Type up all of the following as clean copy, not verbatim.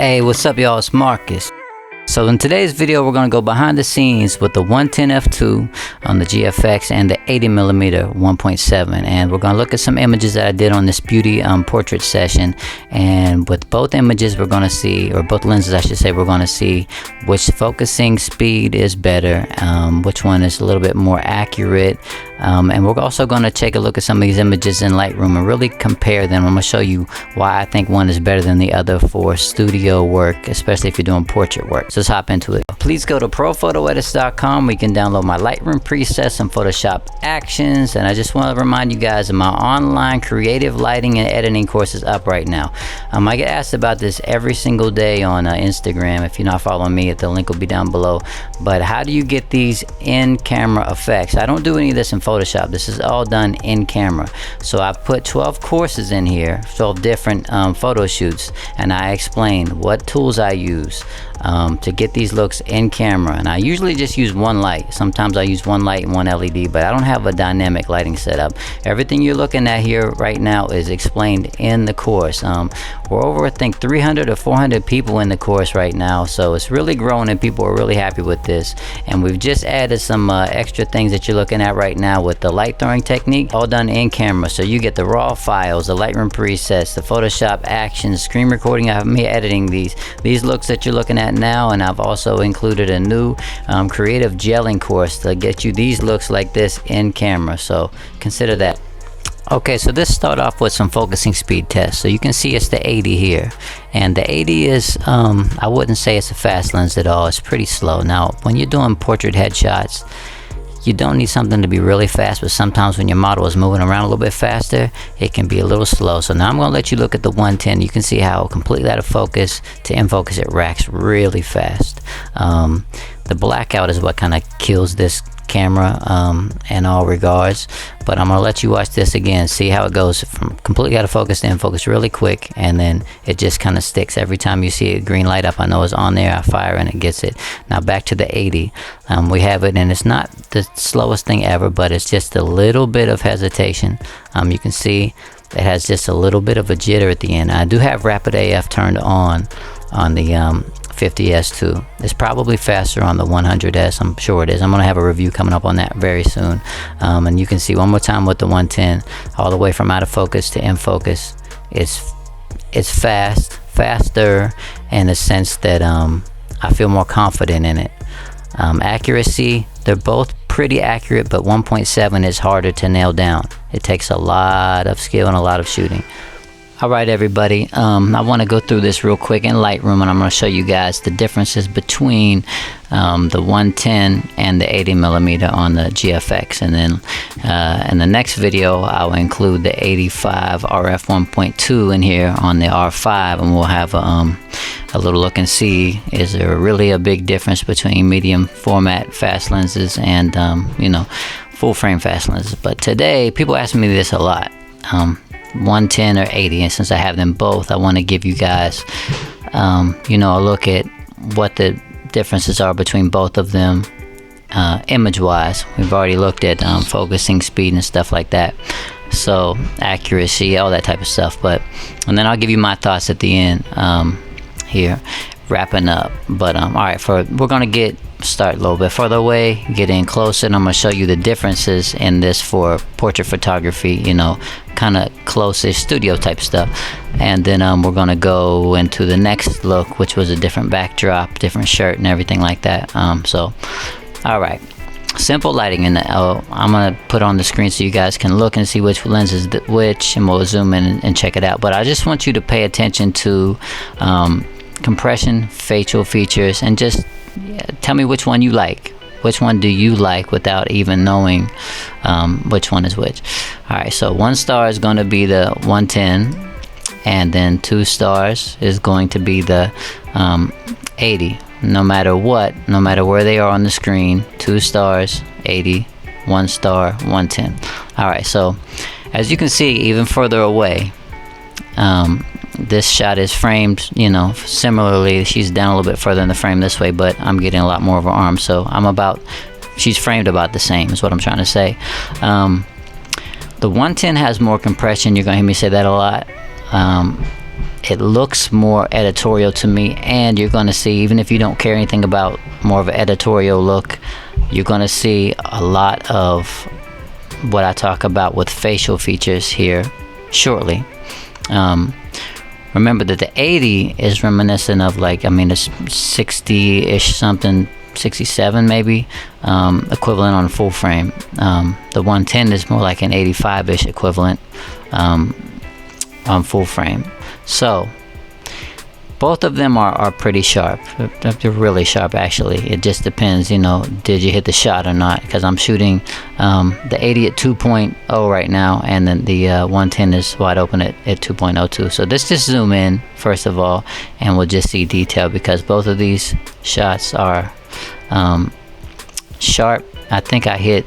Hey, what's up y'all, it's Marcus. So in today's video we're going to go behind the scenes with the 110 f2 on the GFX and the 80mm 1.7, and we're going to look at some images that I did on this beauty portrait session. And with both images we're going to see, or both lenses I should say, we're going to see which focusing speed is better, which one is a little bit more accurate, and we're also going to take a look at some of these images in Lightroom and really compare them. I'm going to show you why I think one is better than the other for studio work, especially if you're doing portrait work. So let's hop into it. Please go to prophotoedits.com where you can download my Lightroom presets and Photoshop actions. And I just want to remind you guys that my online creative lighting and editing course is up right now. I get asked about this every single day on Instagram. If you're not following me, the link will be down below. But how do you get these in-camera effects? I don't do any of this in Photoshop. This is all done in camera. So I put 12 courses in here, 12 different photo shoots, and I explain what tools I use to get these looks in camera. And I usually just use one light. Sometimes I use one light and one LED, but I don't have a dynamic lighting setup. Everything you're looking at here right now is explained in the course. We're over, I think, 300 or 400 people in the course right now, so it's really growing and people are really happy with this. And we've just added some extra things that you're looking at right now with the light throwing technique, all done in camera. So you get the raw files, the Lightroom presets, the Photoshop actions, screen recording. I have me editing these looks that you're looking at now, and I've also included a new creative gelling course to get you these looks like this in camera, so consider that. Okay, so let's start off with some focusing speed tests. So you can see it's the 80 here, and the 80 is I wouldn't say it's a fast lens at all. It's pretty slow. Now when you're doing portrait headshots, you don't need something to be really fast, but sometimes when your model is moving around a little bit faster, it can be a little slow. So now I'm going to let you look at the 110. You can see how completely out of focus to in focus it racks really fast. The blackout is what kind of kills this camera in all regards, but I'm gonna let you watch this again, see how it goes from completely out of focus to in focus really quick, and then it just kind of sticks every time you see a green light up. I know it's on there, I fire and it gets it. Now back to the 80. We have it, and it's not the slowest thing ever, but it's just a little bit of hesitation. You can see it has just a little bit of a jitter at the end. I do have rapid AF turned on the 50S too. It's probably faster on the 100S. I'm sure it is. I'm gonna have a review coming up on that very soon. And you can see one more time with the 110, all the way from out of focus to in focus. It's faster in the sense that I feel more confident in it. Accuracy, they're both pretty accurate, but 1.7 is harder to nail down. It takes a lot of skill and a lot of shooting. Alright everybody, I want to go through this real quick in Lightroom, and I'm going to show you guys the differences between the 110 and the 80mm on the GFX, and then in the next video I'll include the 85 RF 1.2 in here on the R5, and we'll have a little look and see, is there really a big difference between medium format fast lenses and you know, full frame fast lenses. But today people ask me this a lot, 110 or 80, and since I have them both, I want to give you guys you know, a look at what the differences are between both of them image wise. We've already looked at focusing speed and stuff like that, so accuracy, all that type of stuff, and then I'll give you my thoughts at the end here, wrapping up. But alright, we're gonna start a little bit further away, get in closer, and I'm going to show you the differences in this for portrait photography, you know, kind of close-ish studio type stuff. And then we're going to go into the next look, which was a different backdrop, different shirt and everything like that. So alright, simple lighting in the I'm going to put on the screen so you guys can look and see which lens is which, and we'll zoom in and check it out. But I just want you to pay attention to compression, facial features, and just tell me which one you like. Which one do you like without even knowing which one is which. Alright, so 1 star is going to be the 110, and then 2 stars is going to be the 80. No matter what, no matter where they are on the screen, 2 stars, 80, 1 star, 110. Alright, so as you can see, even further away, this shot is framed, you know, similarly. She's down a little bit further in the frame this way, but I'm getting a lot more of her arm, so she's framed about the same, is what I'm trying to say. The 110 has more compression. You're gonna hear me say that a lot. it looks more editorial to me, and you're going to see, even if you don't care anything about more of an editorial look, you're going to see a lot of what I talk about with facial features here shortly. Remember that the 80 is reminiscent of, like, I mean, it's 60-ish something, 67 maybe, equivalent on full frame. The 110 is more like an 85-ish equivalent on full frame. So both of them are pretty sharp. They're really sharp, actually. It just depends, you know, did you hit the shot or not, because I'm shooting the 80 at 2.0 right now, and then the 110 is wide open at 2.02. So let's just zoom in first of all, and we'll just see detail, because both of these shots are sharp. I think I hit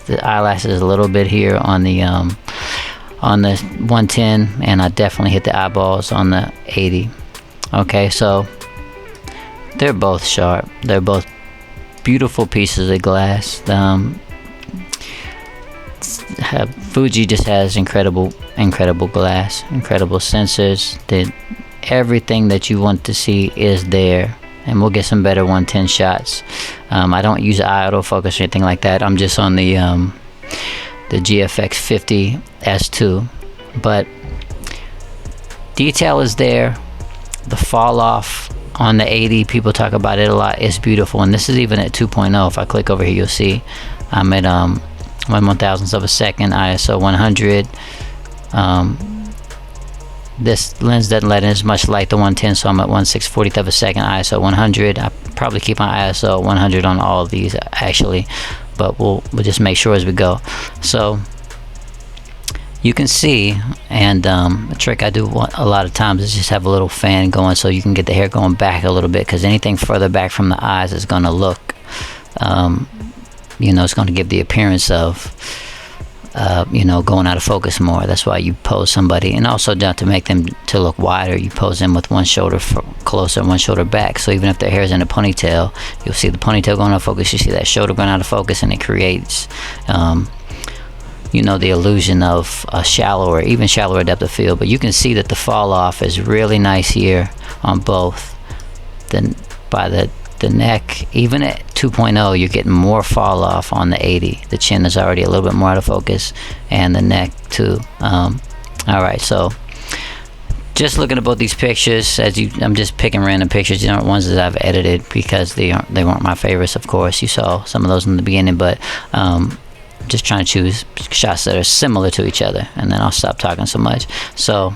the eyelashes a little bit here on the 110, and I definitely hit the eyeballs on the 80. Okay, so they're both sharp. They're both beautiful pieces of glass. Fuji just has incredible glass, incredible sensors. Everything that you want to see is there, and we'll get some better 110 shots. I don't use eye autofocus or anything like that. I'm just on the GFX 50SII, but detail is there. The fall off on the 80, people talk about it a lot, is beautiful, and this is even at 2.0. If I click over here, you'll see I'm at 1/1000th of a second, ISO 100. This lens doesn't let in as much light, the 110, so I'm at 1/640th of a second, ISO 100. I probably keep my ISO 100 on all of these, actually, but we'll just make sure as we go. So you can see, and a trick I do a lot of times is just have a little fan going, so you can get the hair going back a little bit, because anything further back from the eyes is going to look, you know, it's going to give the appearance of, you know, going out of focus more. That's why you pose somebody, and also not to make them to look wider, you pose them with one shoulder closer and one shoulder back. So even if their hair is in a ponytail, you'll see the ponytail going out of focus, you see that shoulder going out of focus, and it creates you know, the illusion of a shallower, even shallower depth of field. But you can see that the fall off is really nice here on both. Then by the neck, even at 2.0, you're getting more fall off on the 80. The chin is already a little bit more out of focus, and the neck too. Alright, so just looking at both these pictures, I'm just picking random pictures. These aren't ones that I've edited, because they weren't my favorites, of course. You saw some of those in the beginning, but just trying to choose shots that are similar to each other, and then I'll stop talking so much. So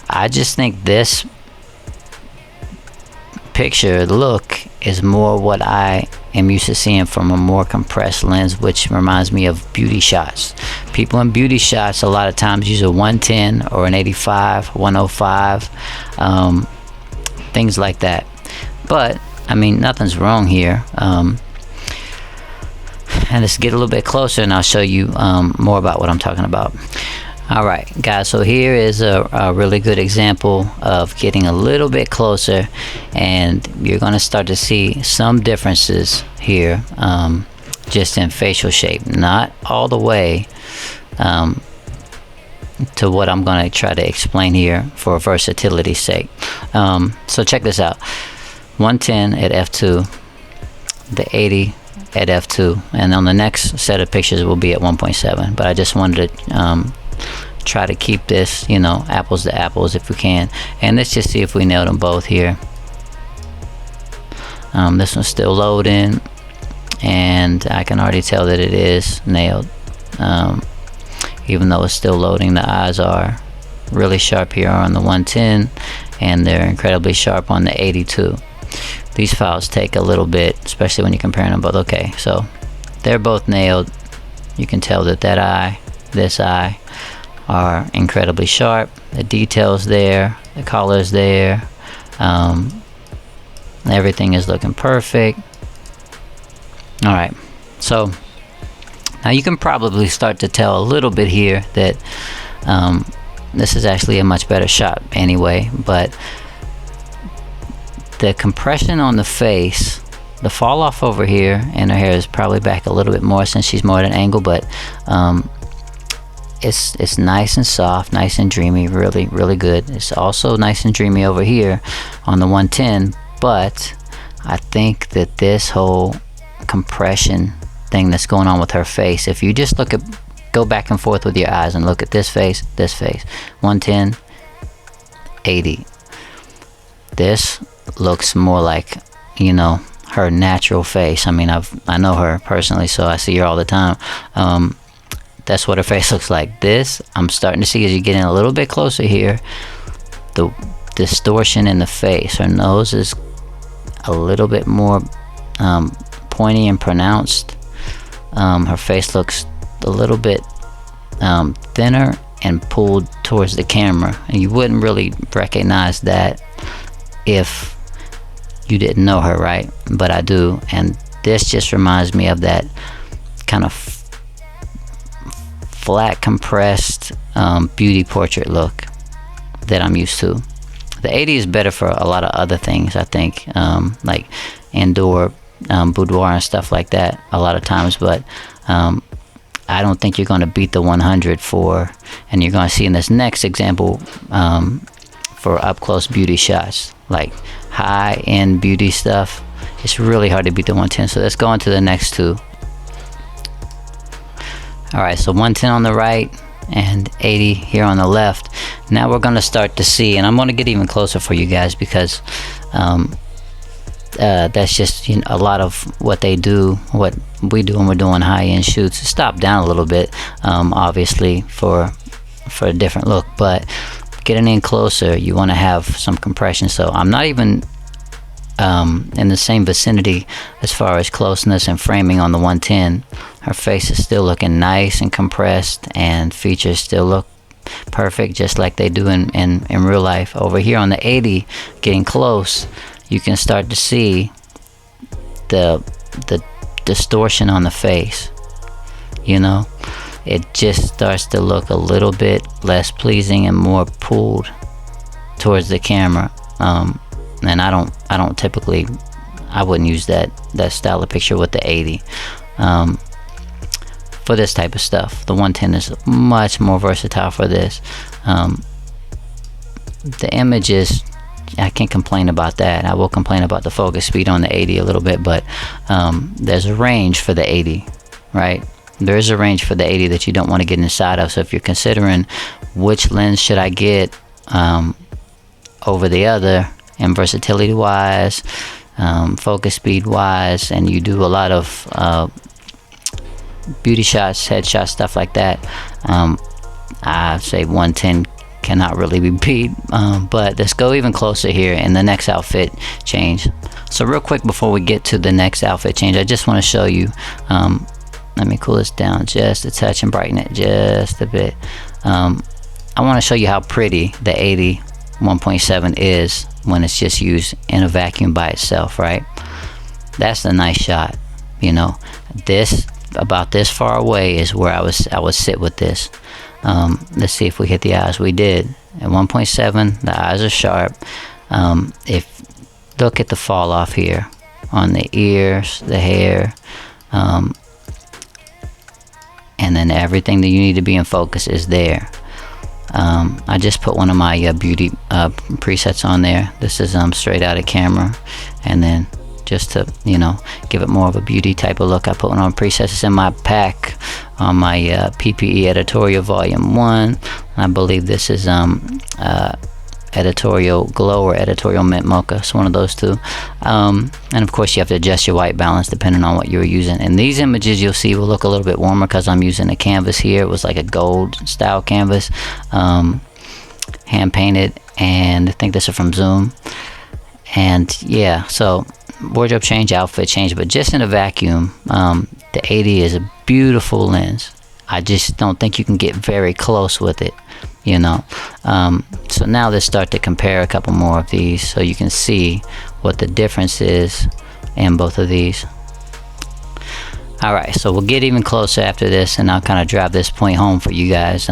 I just think this picture look is more what I am used to seeing from a more compressed lens, which reminds me of beauty shots. People in beauty shots a lot of times use a 110 or an 85, 105, things like that. But I mean, nothing's wrong here. And let's get a little bit closer, and I'll show you more about what I'm talking about. Alright guys, so here is a really good example of getting a little bit closer, and you're going to start to see some differences here, just in facial shape. Not all the way to what I'm going to try to explain here for versatility's sake. So check this out. 110 at f2, the 80 at f2, and on the next set of pictures will be at 1.7. But I just wanted to try to keep this, you know, apples to apples if we can. And let's just see if we nailed them both here. This one's still loading, and I can already tell that it is nailed. Even though it's still loading, the eyes are really sharp here on the 110, and they're incredibly sharp on the 82. These files take a little bit, especially when you're comparing them both. Okay, so they're both nailed. You can tell that that eye, this eye, are incredibly sharp. The details there, the colors there, everything is looking perfect. Alright, so now you can probably start to tell a little bit here that this is actually a much better shot anyway, but the compression on the face, the fall off over here, and her hair is probably back a little bit more since she's more at an angle, but it's nice and soft, nice and dreamy, really good. It's also nice and dreamy over here on the 110, but I think that this whole compression thing that's going on with her face, if you just go back and forth with your eyes and look at this face, 110, 80. This looks more like, you know, her natural face. I mean, I know her personally, so I see her all the time. That's what her face looks like. This, I'm starting to see as you get in a little bit closer here, the distortion in the face. Her nose is a little bit more pointy and pronounced. Her face looks a little bit thinner and pulled towards the camera, and you wouldn't really recognize that if you didn't know her, right? But I do, and this just reminds me of that kind of flat, compressed beauty portrait look that I'm used to. The 80 is better for a lot of other things, I think, like indoor boudoir and stuff like that a lot of times, but I don't think you're going to beat the 100 for, and you're going to see in this next example, for up close beauty shots, like high end beauty stuff. It's really hard to beat the 110. So let's go on to the next two. Alright, so 110 on the right and 80 here on the left. Now we're going to start to see, and I'm going to get even closer for you guys, because that's just, you know, a lot of what they do, what we do when we're doing high-end shoots. Stop down a little bit, obviously for a different look, but getting in closer, you want to have some compression. So I'm not even in the same vicinity as far as closeness and framing on the 110. Her face is still looking nice and compressed, and features still look perfect, just like they do in real life. Over here on the 80, getting close, you can start to see the distortion on the face. You know, it just starts to look a little bit less pleasing and more pulled towards the camera. And I don't typically, I wouldn't use that style of picture with the 80 for this type of stuff. The 110 is much more versatile for this. The images, I can't complain about that. I will complain about the focus speed on the 80 a little bit, but there's a range for the 80, right? There is a range for the 80 that you don't want to get inside of. So if you're considering which lens should I get over the other, and versatility wise, focus speed wise, and you do a lot of beauty shots, headshots, stuff like that, I say 110 cannot really be beat. But let's go even closer here in the next outfit change. So real quick before we get to the next outfit change, I just want to show you, let me cool this down just a touch and brighten it just a bit. I want to show you how pretty the 80 1.7 is when it's just used in a vacuum by itself, right? That's a nice shot. You know, this about this far away is where I would sit with this. Let's see if we hit the eyes. We did. At 1.7, the eyes are sharp. If look at the fall off here on the ears, the hair, and then everything that you need to be in focus is there. I just put one of my beauty presets on there. This is straight out of camera, and then just to, you know, give it more of a beauty type of look, I put one on presets. It's in my pack on my PPE editorial volume 1. I believe this is editorial glow or editorial mint mocha. It's one of those two. And of course you have to adjust your white balance depending on what you're using. And these images you'll see will look a little bit warmer because I'm using a canvas here. It was like a gold style canvas, hand painted, and I think this is from Zoom. And yeah, so wardrobe change, outfit change, but just in a vacuum, the 80 is a beautiful lens. I just don't think you can get very close with it, you know. So now let's start to compare a couple more of these so you can see what the difference is in both of these. Alright, so we'll get even closer after this, and I'll kind of drive this point home for you guys,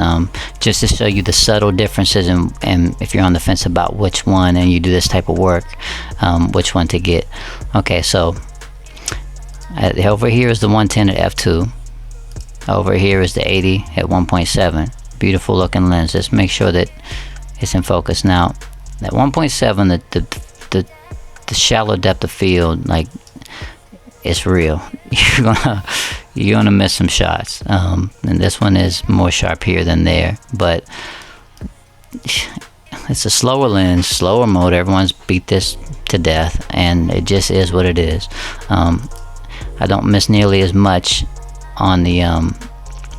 just to show you the subtle differences, and if you're on the fence about which one and you do this type of work, which one to get. Okay, so over here is the 110 at f2. Over here is the 80 at 1.7. beautiful looking lens. Let's make sure that it's in focus. Now that 1.7, the shallow depth of field, like, it's real. You're gonna miss some shots. And this one is more sharp here than there, but it's a slower lens, slower mode. Everyone's beat this to death, and it just is what it is. I don't miss nearly as much on the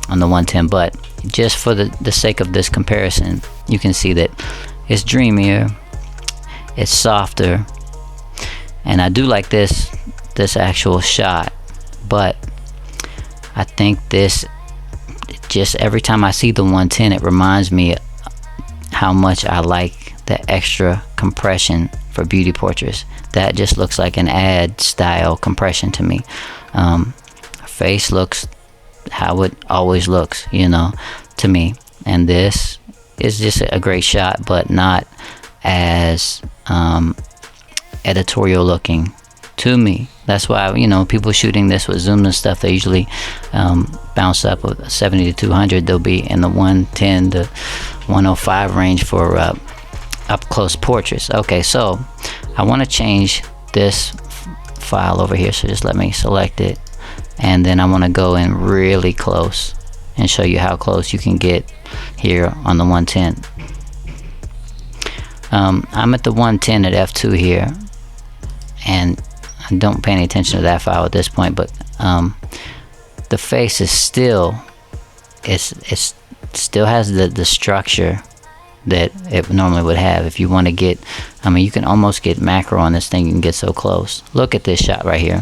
110, but just for the sake of this comparison, you can see that it's dreamier, it's softer, and I do like this actual shot. But I think this, just every time I see the 110, it reminds me how much I like the extra compression for beauty portraits. That just looks like an ad style compression to me. Her face looks how it always looks, you know, to me. And this is just a great shot, but not as editorial looking to me. That's why, you know, people shooting this with zooms and stuff, they usually bounce up with 70 to 200. They'll be in the 110 to 105 range for up close portraits. Okay, so I want to change this file over here, so just let me select it, and then I want to go in really close and show you how close you can get here on the 110. I'm at the 110 at f2 here, and I don't pay any attention to that file at this point, but the face is still, it still has the structure that it normally would have. If you want to get, I mean, you can almost get macro on this thing. You can get so close. Look at this shot right here.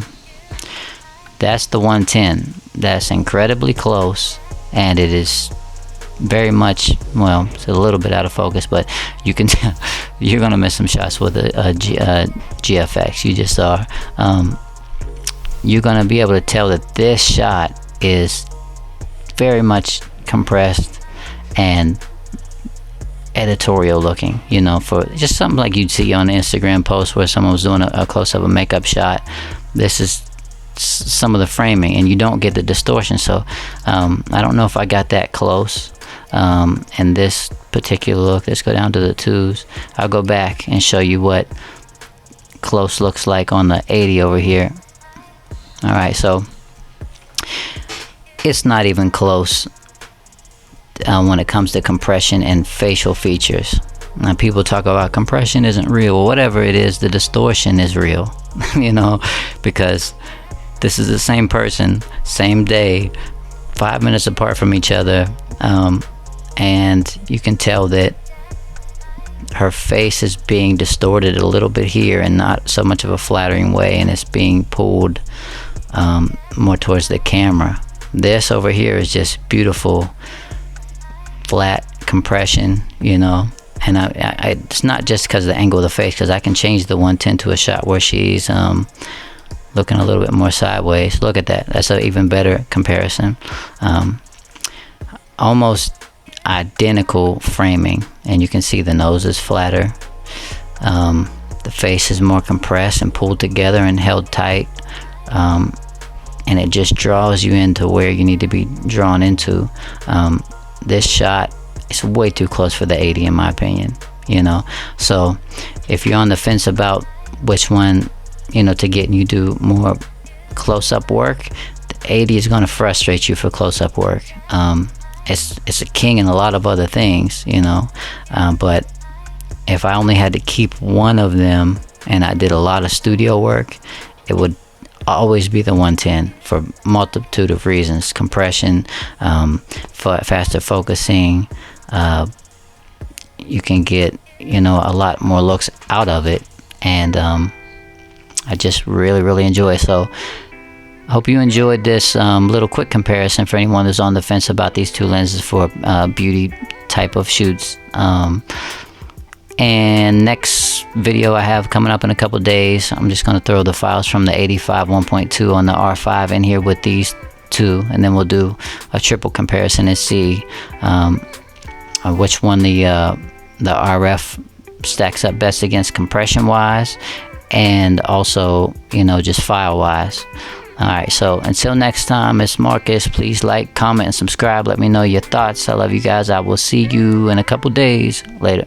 That's the 110. That's incredibly close, and it is very much, well, it's a little bit out of focus, but you can tell you're gonna miss some shots with a GFX. You just are. You're gonna be able to tell that this shot is very much compressed and editorial looking, you know, for just something like you'd see on an Instagram post where someone was doing a close-up of a makeup shot. This is some of the framing, and you don't get the distortion. So I don't know if I got that close in this particular look. Let's go down to the 2s. I'll go back and show you what close looks like on the 80 over here. Alright, so it's not even close when it comes to compression and facial features. Now, people talk about compression isn't real. Well, whatever it is, the distortion is real. You know, because this is the same person, same day, 5 minutes apart from each other, and you can tell that her face is being distorted a little bit here, and not so much of a flattering way, and it's being pulled more towards the camera. This over here is just beautiful flat compression, you know. And it's not just because of the angle of the face, because I can change the 110 to a shot where she's looking a little bit more sideways. Look at that. That's an even better comparison. Almost identical framing, and you can see the nose is flatter. The face is more compressed and pulled together and held tight, and it just draws you into where you need to be drawn into. This shot is way too close for the 80 in my opinion, you know. So if you're on the fence about which one, you know, to get and you do more close-up work, the 80 is going to frustrate you for close-up work. It's a king in a lot of other things, you know, but if I only had to keep one of them and I did a lot of studio work, it would always be the 110 for multitude of reasons. Compression, for faster focusing, you can get, you know, a lot more looks out of it, and I just really enjoy it. So I hope you enjoyed this little quick comparison for anyone that's on the fence about these two lenses for beauty type of shoots. And next video I have coming up in a couple days, I'm just going to throw the files from the 85 1.2 on the R5 in here with these two, and then we'll do a triple comparison and see which one the RF stacks up best against compression wise, and also, you know, just file wise. Alright, so until next time, it's Marcus. Please like, comment, and subscribe. Let me know your thoughts. I love you guys. I will see you in a couple days. Later.